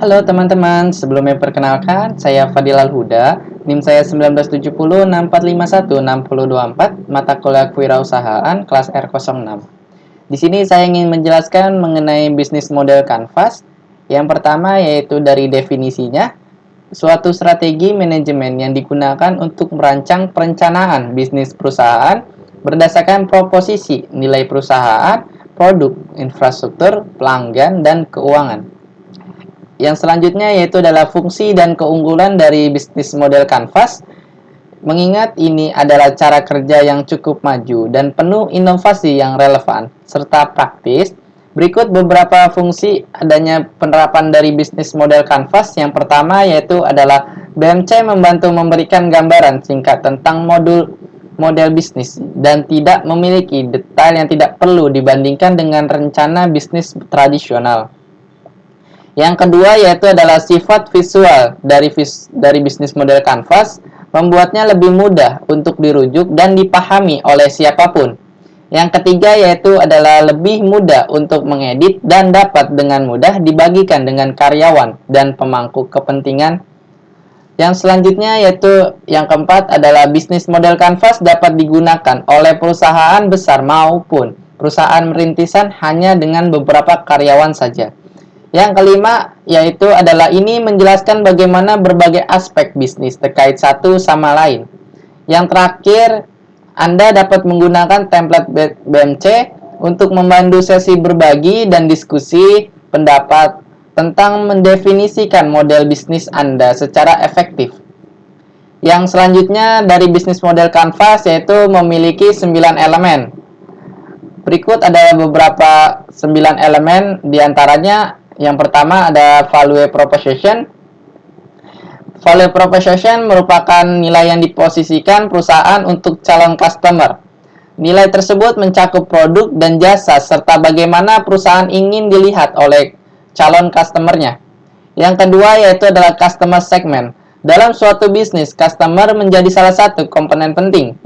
Halo teman-teman, sebelumnya perkenalkan, saya Fadil Al-Huda, NIM saya 1970 6451 6024, mata kuliah kewirausahaan kelas R06. Di sini saya ingin menjelaskan mengenai bisnis model kanvas. Yang pertama yaitu dari definisinya, suatu strategi manajemen yang digunakan untuk merancang perencanaan bisnis perusahaan berdasarkan proposisi nilai perusahaan, produk, infrastruktur, pelanggan, dan keuangan. Yang selanjutnya yaitu adalah fungsi dan keunggulan dari bisnis model kanvas. Mengingat ini adalah cara kerja yang cukup maju dan penuh inovasi yang relevan serta praktis, berikut beberapa fungsi adanya penerapan dari bisnis model kanvas. Yang pertama yaitu adalah BMC membantu memberikan gambaran singkat tentang model bisnis dan tidak memiliki detail yang tidak perlu dibandingkan dengan rencana bisnis tradisional. Yang kedua yaitu adalah sifat visual dari bisnis model kanvas, membuatnya lebih mudah untuk dirujuk dan dipahami oleh siapapun. Yang ketiga yaitu adalah lebih mudah untuk mengedit dan dapat dengan mudah dibagikan dengan karyawan dan pemangku kepentingan. Yang selanjutnya yaitu yang keempat adalah bisnis model kanvas dapat digunakan oleh perusahaan besar maupun perusahaan merintisan hanya dengan beberapa karyawan saja. Yang kelima yaitu adalah ini menjelaskan bagaimana berbagai aspek bisnis terkait satu sama lain. Yang terakhir, Anda dapat menggunakan template BMC untuk memandu sesi berbagi dan diskusi pendapat tentang mendefinisikan model bisnis Anda secara efektif. Yang selanjutnya dari bisnis model kanvas yaitu memiliki 9 elemen. Berikut ada beberapa 9 elemen, diantaranya yang pertama ada value proposition. Value proposition merupakan nilai yang diposisikan perusahaan untuk calon customer. Nilai tersebut mencakup produk dan jasa serta bagaimana perusahaan ingin dilihat oleh calon customernya. Yang kedua yaitu adalah customer segment. Dalam suatu bisnis, customer menjadi salah satu komponen penting.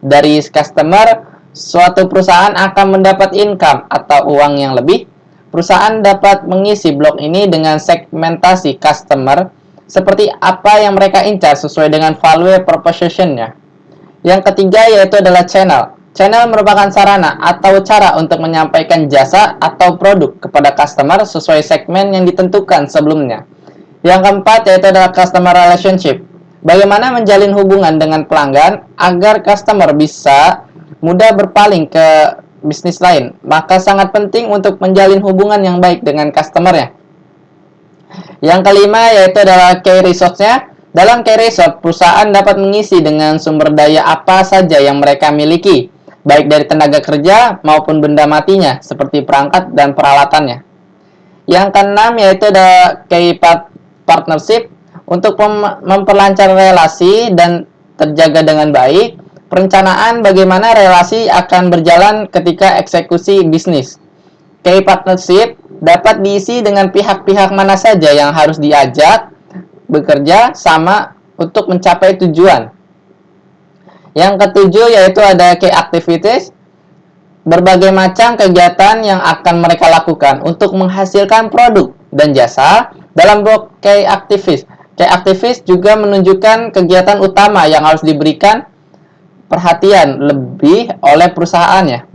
Dari customer, suatu perusahaan akan mendapat income atau uang yang lebih. Perusahaan dapat mengisi blok ini dengan segmentasi customer seperti apa yang mereka incar sesuai dengan value proposition-nya. Yang ketiga yaitu adalah channel. Channel merupakan sarana atau cara untuk menyampaikan jasa atau produk kepada customer sesuai segmen yang ditentukan sebelumnya. Yang keempat yaitu adalah customer relationship. Bagaimana menjalin hubungan dengan pelanggan agar customer bisa mudah berpaling ke bisnis lain, maka sangat penting untuk menjalin hubungan yang baik dengan customer-nya. Yang kelima yaitu adalah key resource-nya. Dalam key resource, perusahaan dapat mengisi dengan sumber daya apa saja yang mereka miliki, baik dari tenaga kerja maupun benda matinya, seperti perangkat dan peralatannya. Yang keenam yaitu ada key partnership. Untuk memperlancar relasi dan terjaga dengan baik, perencanaan bagaimana relasi akan berjalan ketika eksekusi bisnis. Key partnership dapat diisi dengan pihak-pihak mana saja yang harus diajak bekerja sama untuk mencapai tujuan. Yang ketujuh yaitu ada key activities. Berbagai macam kegiatan yang akan mereka lakukan untuk menghasilkan produk dan jasa dalam blok key activities. Key activities juga menunjukkan kegiatan utama yang harus diberikan perhatian lebih oleh perusahaannya.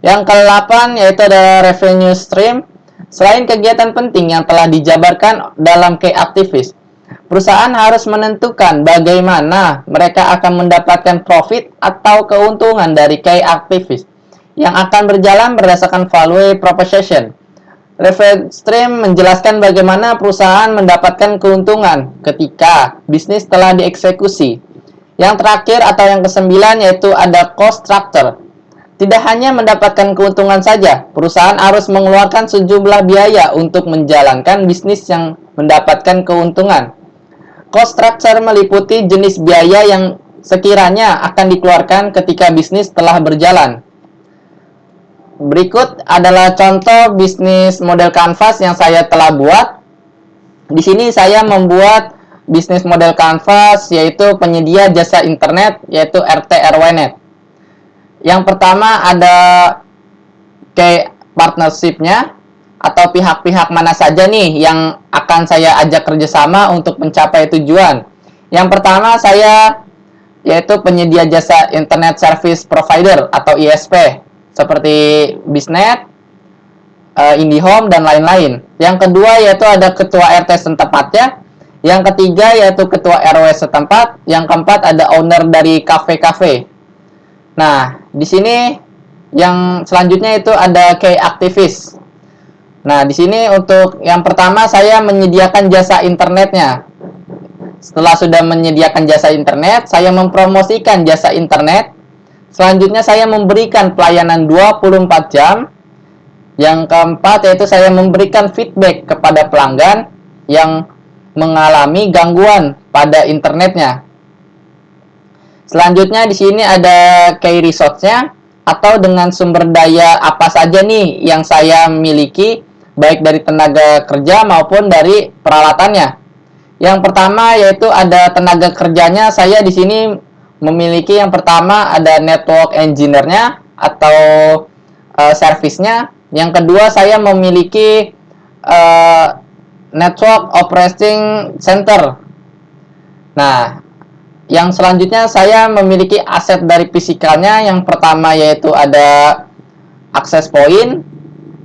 Yang ke-8 yaitu ada revenue stream. Selain kegiatan penting yang telah dijabarkan dalam key activities, perusahaan harus menentukan bagaimana mereka akan mendapatkan profit atau keuntungan dari key activities yang akan berjalan berdasarkan value proposition. Revenue stream menjelaskan bagaimana perusahaan mendapatkan keuntungan ketika bisnis telah dieksekusi. Yang terakhir atau yang kesembilan yaitu ada cost structure. Tidak hanya mendapatkan keuntungan saja, perusahaan harus mengeluarkan sejumlah biaya untuk menjalankan bisnis yang mendapatkan keuntungan. Cost structure meliputi jenis biaya yang sekiranya akan dikeluarkan ketika bisnis telah berjalan. Berikut adalah contoh bisnis model kanvas yang saya telah buat. Di sini saya membuat bisnis model kanvas yaitu penyedia jasa internet yaitu RT/RW-Net. Yang pertama ada key partnership-nya, atau pihak-pihak mana saja nih yang akan saya ajak kerjasama untuk mencapai tujuan. Yang pertama saya yaitu penyedia jasa Internet Service Provider atau ISP seperti Bisnet, IndiHome, dan lain-lain. Yang kedua yaitu ada ketua RT setempatnya. Yang ketiga yaitu ketua RW setempat. Yang keempat ada owner dari kafe-kafe. Nah, di sini yang selanjutnya itu ada key aktivis. Nah, di sini untuk yang pertama saya menyediakan jasa internetnya. Setelah sudah menyediakan jasa internet, saya mempromosikan jasa internet. Selanjutnya saya memberikan pelayanan 24 jam. Yang keempat yaitu saya memberikan feedback kepada pelanggan yang mengalami gangguan pada internetnya. Selanjutnya di sini ada key resource-nya atau dengan sumber daya apa saja nih yang saya miliki baik dari tenaga kerja maupun dari peralatannya. Yang pertama yaitu ada tenaga kerjanya. Saya di sini memiliki yang pertama ada network engineer-nya atau servisnya. Yang kedua saya memiliki network operating center. Nah, yang selanjutnya saya memiliki aset dari fisikalnya. Yang pertama yaitu ada access point.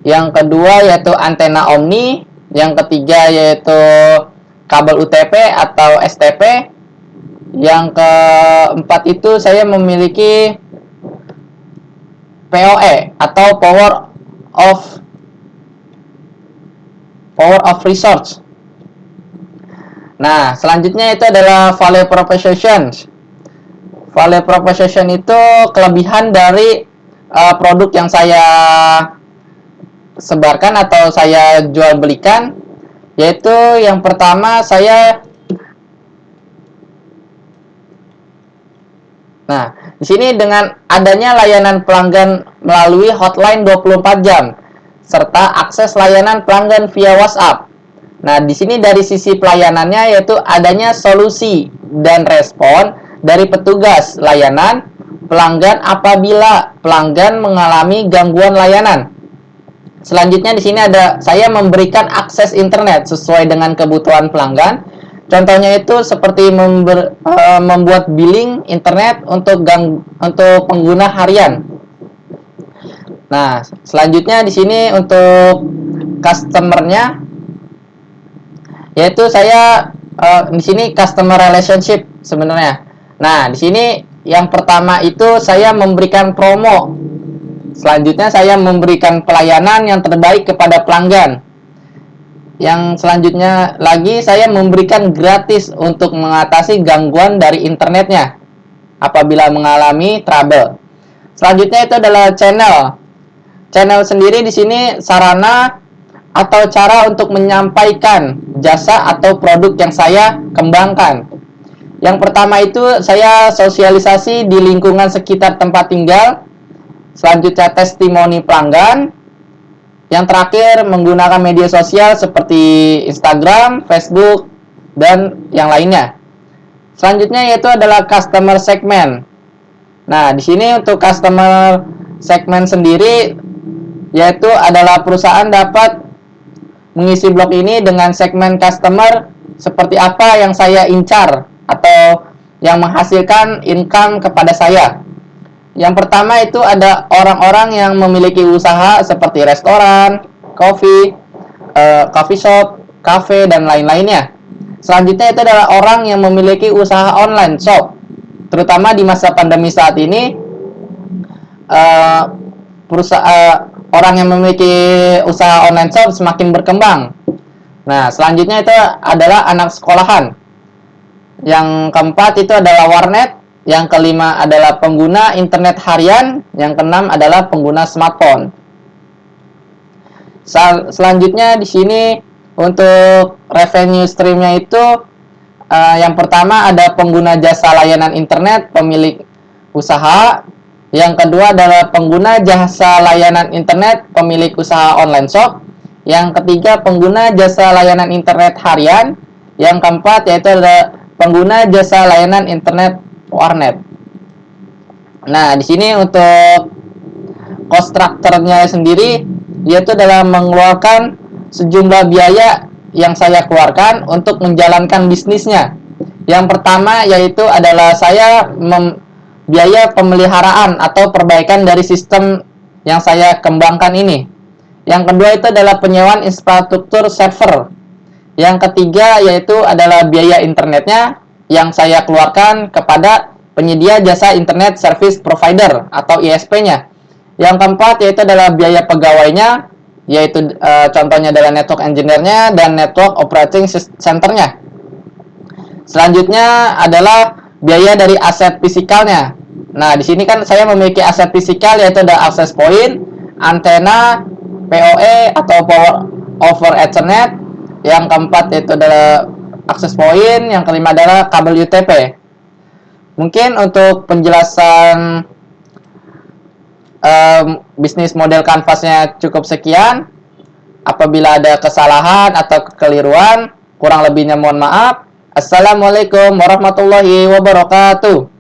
Yang kedua yaitu antena omni. Yang ketiga yaitu kabel UTP atau STP. Yang keempat itu saya memiliki PoE atau power of resource. Nah, selanjutnya itu adalah value proposition. Value proposition itu kelebihan dari produk yang saya sebarkan atau saya jual belikan. Yaitu yang pertama di sini dengan adanya layanan pelanggan melalui hotline 24 jam serta akses layanan pelanggan via WhatsApp. Nah, di sini dari sisi pelayanannya yaitu adanya solusi dan respon dari petugas layanan pelanggan apabila pelanggan mengalami gangguan layanan. Selanjutnya di sini ada saya memberikan akses internet sesuai dengan kebutuhan pelanggan. Contohnya itu seperti membuat billing internet untuk pengguna harian. Nah, selanjutnya di sini untuk customer-nya yaitu saya di sini customer relationship sebenarnya. Nah, di sini yang pertama itu saya memberikan promo. Selanjutnya saya memberikan pelayanan yang terbaik kepada pelanggan. Yang selanjutnya lagi saya memberikan gratis untuk mengatasi gangguan dari internetnya apabila mengalami trouble. Selanjutnya itu adalah channel. Channel sendiri di sini sarana atau cara untuk menyampaikan jasa atau produk yang saya kembangkan. Yang pertama itu saya sosialisasi di lingkungan sekitar tempat tinggal. Selanjutnya testimoni pelanggan. Yang terakhir menggunakan media sosial seperti Instagram, Facebook, dan yang lainnya. Selanjutnya yaitu adalah customer segment. Nah, di sini untuk customer segment sendiri yaitu adalah perusahaan dapat mengisi blog ini dengan segmen customer seperti apa yang saya incar atau yang menghasilkan income kepada saya. Yang pertama itu ada orang-orang yang memiliki usaha seperti restoran, coffee shop, cafe, dan lain-lainnya. Selanjutnya itu adalah orang yang memiliki usaha online shop. Terutama di masa pandemi saat ini, orang yang memiliki usaha online shop semakin berkembang. Nah, selanjutnya itu adalah anak sekolahan. Yang keempat itu adalah warnet. Yang kelima adalah pengguna internet harian. Yang keenam adalah pengguna smartphone. Selanjutnya di sini untuk revenue streamnya itu yang pertama ada pengguna jasa layanan internet pemilik usaha. Yang kedua adalah pengguna jasa layanan internet pemilik usaha online shop. Yang ketiga pengguna jasa layanan internet harian. Yang keempat yaitu adalah pengguna jasa layanan internet warnet. Nah, di sini untuk cost structure-nya sendiri yaitu dalam mengeluarkan sejumlah biaya yang saya keluarkan untuk menjalankan bisnisnya. Yang pertama yaitu adalah saya biaya pemeliharaan atau perbaikan dari sistem yang saya kembangkan ini. Yang kedua itu adalah penyewaan infrastruktur server. Yang ketiga yaitu adalah biaya internetnya yang saya keluarkan kepada penyedia jasa internet service provider atau ISP-nya. Yang keempat yaitu adalah biaya pegawainya, yaitu contohnya adalah network engineer-nya dan network operating center-nya. Selanjutnya adalah biaya dari aset fisikalnya. Nah, di sini kan saya memiliki aset fisikal yaitu ada access point, antena, PoE atau power over Ethernet. Yang keempat yaitu adalah access point, yang kelima adalah kabel UTP. Mungkin untuk penjelasan bisnis model Canvas-nya cukup sekian. Apabila ada kesalahan atau kekeliruan, kurang lebihnya mohon maaf. Assalamualaikum warahmatullahi wabarakatuh.